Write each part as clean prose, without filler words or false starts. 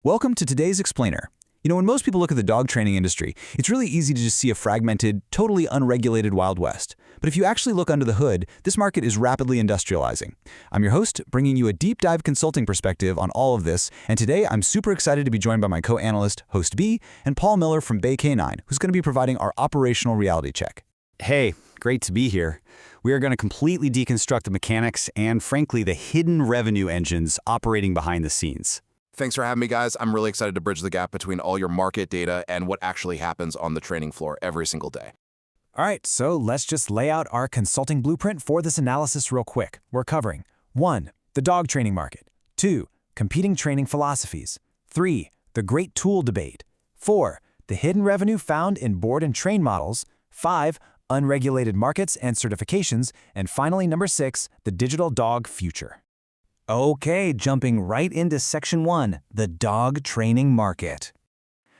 Welcome to today's Explainer. When most people look at the dog training industry, it's really easy to just see a fragmented, totally unregulated Wild West. But if you actually look under the hood, this market is rapidly industrializing. I'm your host, bringing you a deep dive consulting perspective on all of this, and today I'm super excited to be joined by my co-analyst, Host B, and Paul Miller from Bay Canine, who's going to be providing our operational reality check. Hey, great to be here. We are going to completely deconstruct the mechanics and, frankly, the hidden revenue engines operating behind the scenes. Thanks for having me, guys. I'm really excited to bridge the gap between all your market data and what actually happens on the training floor every single day. All right, so let's just lay out our consulting blueprint for this analysis real quick. We're covering 1. The dog training market. 2. Competing training philosophies. 3. The great tool debate. 4. The hidden revenue found in board and train models. 5. Unregulated markets and certifications. And finally, number 6, the digital dog future. Okay, jumping right into Section 1, the dog training market.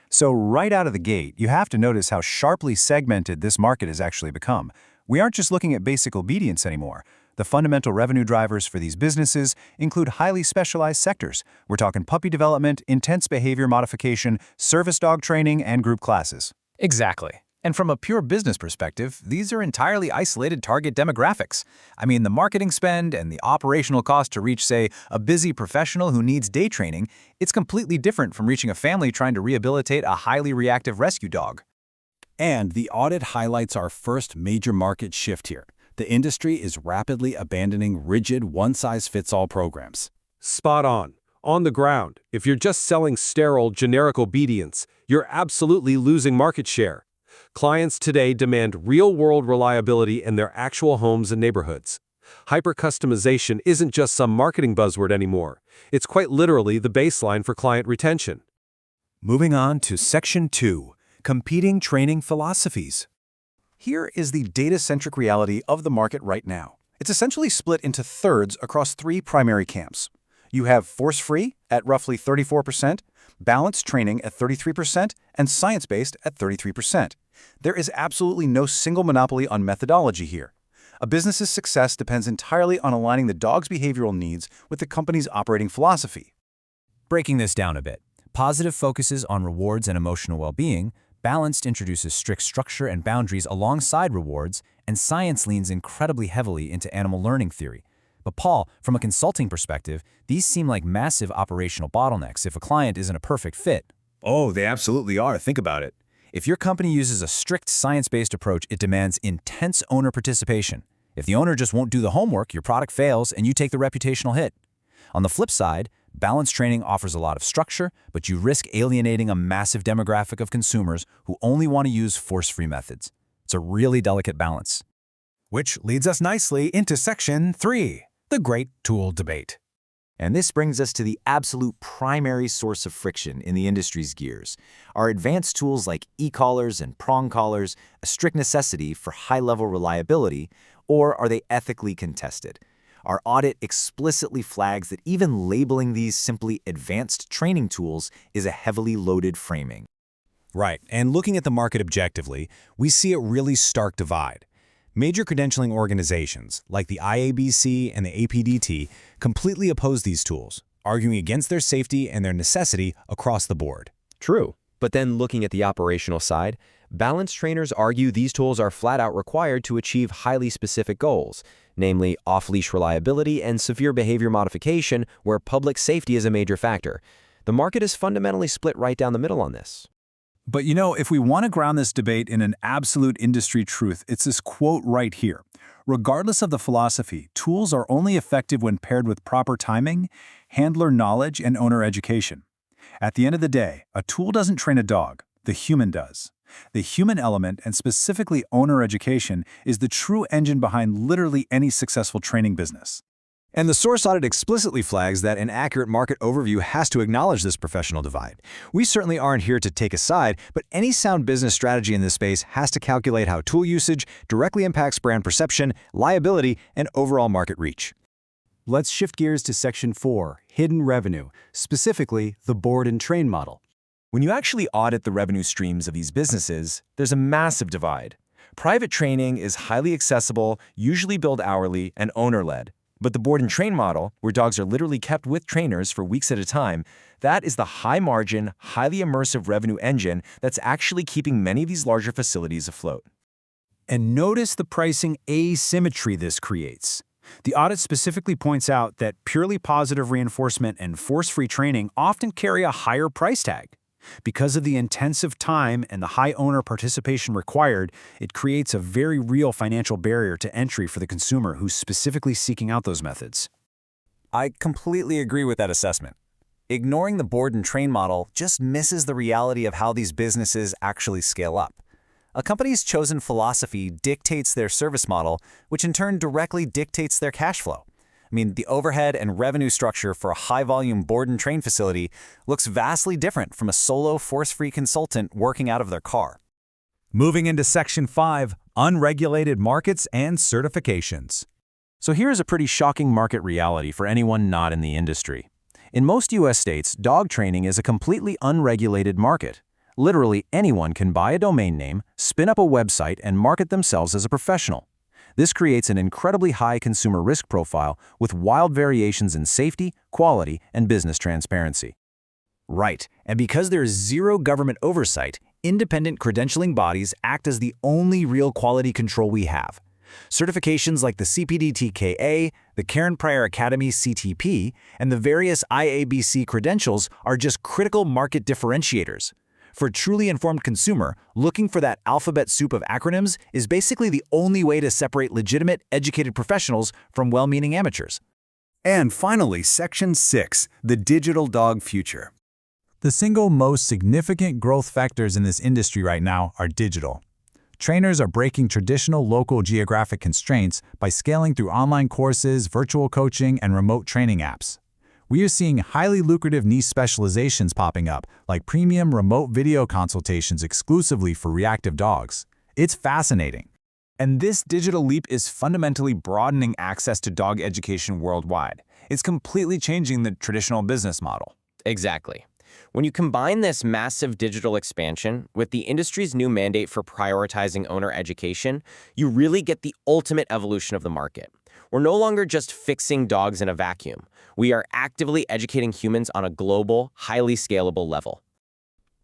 So right out of the gate, you have to notice how sharply segmented this market has actually become. We aren't just looking at basic obedience anymore. The fundamental revenue drivers for these businesses include highly specialized sectors. We're talking puppy development, intense behavior modification, service dog training, and group classes. Exactly. And from a pure business perspective, these are entirely isolated target demographics. I mean, the marketing spend and the operational cost to reach, say, a busy professional who needs day training, it's completely different from reaching a family trying to rehabilitate a highly reactive rescue dog. And the audit highlights our first major market shift here. The industry is rapidly abandoning rigid one-size-fits-all programs. Spot on. On the ground, if you're just selling sterile, generic obedience, you're absolutely losing market share. Clients today demand real-world reliability in their actual homes and neighborhoods. Hyper-customization isn't just some marketing buzzword anymore. It's quite literally the baseline for client retention. Moving on to Section 2, competing training philosophies. Here is the data-centric reality of the market right now. It's essentially split into thirds across 3 primary camps. You have force-free at roughly 34%, balanced training at 33%, and science-based at 33%. There is absolutely no single monopoly on methodology here. A business's success depends entirely on aligning the dog's behavioral needs with the company's operating philosophy. Breaking this down a bit, positive focuses on rewards and emotional well-being, balanced introduces strict structure and boundaries alongside rewards, and science leans incredibly heavily into animal learning theory. But Paul, from a consulting perspective, these seem like massive operational bottlenecks if a client isn't a perfect fit. Oh, they absolutely are. Think about it. If your company uses a strict science-based approach, it demands intense owner participation. If the owner just won't do the homework, your product fails and you take the reputational hit. On the flip side, balanced training offers a lot of structure, but you risk alienating a massive demographic of consumers who only want to use force-free methods. It's a really delicate balance. Which leads us nicely into Section 3, the great tool debate. And this brings us to the absolute primary source of friction in the industry's gears. Are advanced tools like e-collars and prong collars a strict necessity for high-level reliability, or are they ethically contested? Our audit explicitly flags that even labeling these simply advanced training tools is a heavily loaded framing. Right, and looking at the market objectively, we see a really stark divide. Major credentialing organizations, like the IABC and the APDT, completely oppose these tools, arguing against their safety and their necessity across the board. True, but then looking at the operational side, balanced trainers argue these tools are flat-out required to achieve highly specific goals, namely off-leash reliability and severe behavior modification where public safety is a major factor. The market is fundamentally split right down the middle on this. But if we want to ground this debate in an absolute industry truth, it's this quote right here. Regardless of the philosophy, tools are only effective when paired with proper timing, handler knowledge, and owner education. At the end of the day, a tool doesn't train a dog, the human does. The human element, and specifically owner education, is the true engine behind literally any successful training business. And the source audit explicitly flags that an accurate market overview has to acknowledge this professional divide. We certainly aren't here to take a side, but any sound business strategy in this space has to calculate how tool usage directly impacts brand perception, liability, and overall market reach. Let's shift gears to Section 4, hidden revenue, specifically the board and train model. When you actually audit the revenue streams of these businesses, there's a massive divide. Private training is highly accessible, usually billed hourly, and owner-led. But the board and train model, where dogs are literally kept with trainers for weeks at a time, that is the high-margin, highly immersive revenue engine that's actually keeping many of these larger facilities afloat. And notice the pricing asymmetry this creates. The audit specifically points out that purely positive reinforcement and force-free training often carry a higher price tag. Because of the intensive time and the high owner participation required, it creates a very real financial barrier to entry for the consumer who's specifically seeking out those methods. I completely agree with that assessment. Ignoring the board and train model just misses the reality of how these businesses actually scale up. A company's chosen philosophy dictates their service model, which in turn directly dictates their cash flow. I mean, the overhead and revenue structure for a high-volume board and train facility looks vastly different from a solo force-free consultant working out of their car. Moving into Section 5, Unregulated Markets and Certifications. So here's a pretty shocking market reality for anyone not in the industry. In most U.S. states, dog training is a completely unregulated market. Literally anyone can buy a domain name, spin up a website, and market themselves as a professional. This creates an incredibly high consumer risk profile with wild variations in safety, quality, and business transparency. Right, and because there is zero government oversight, independent credentialing bodies act as the only real quality control we have. Certifications like the CPD-TKA, the Karen Pryor Academy CTP, and the various IABC credentials are just critical market differentiators. For a truly informed consumer, looking for that alphabet soup of acronyms is basically the only way to separate legitimate, educated professionals from well-meaning amateurs. And finally, Section 6, the digital dog future. The single most significant growth factors in this industry right now are digital. Trainers are breaking traditional local geographic constraints by scaling through online courses, virtual coaching, and remote training apps. We are seeing highly lucrative niche specializations popping up, like premium remote video consultations exclusively for reactive dogs. It's fascinating. And this digital leap is fundamentally broadening access to dog education worldwide. It's completely changing the traditional business model. Exactly. When you combine this massive digital expansion with the industry's new mandate for prioritizing owner education, you really get the ultimate evolution of the market. We're no longer just fixing dogs in a vacuum. We are actively educating humans on a global, highly scalable level.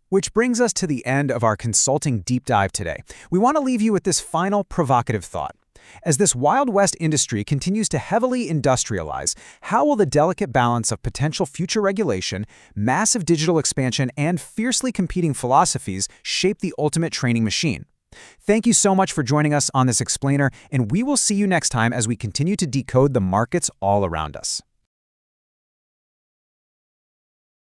Which brings us to the end of our consulting deep dive today. We want to leave you with this final provocative thought. As this Wild West industry continues to heavily industrialize, how will the delicate balance of potential future regulation, massive digital expansion, and fiercely competing philosophies shape the ultimate training machine? Thank you so much for joining us on this explainer, and we will see you next time as we continue to decode the markets all around us.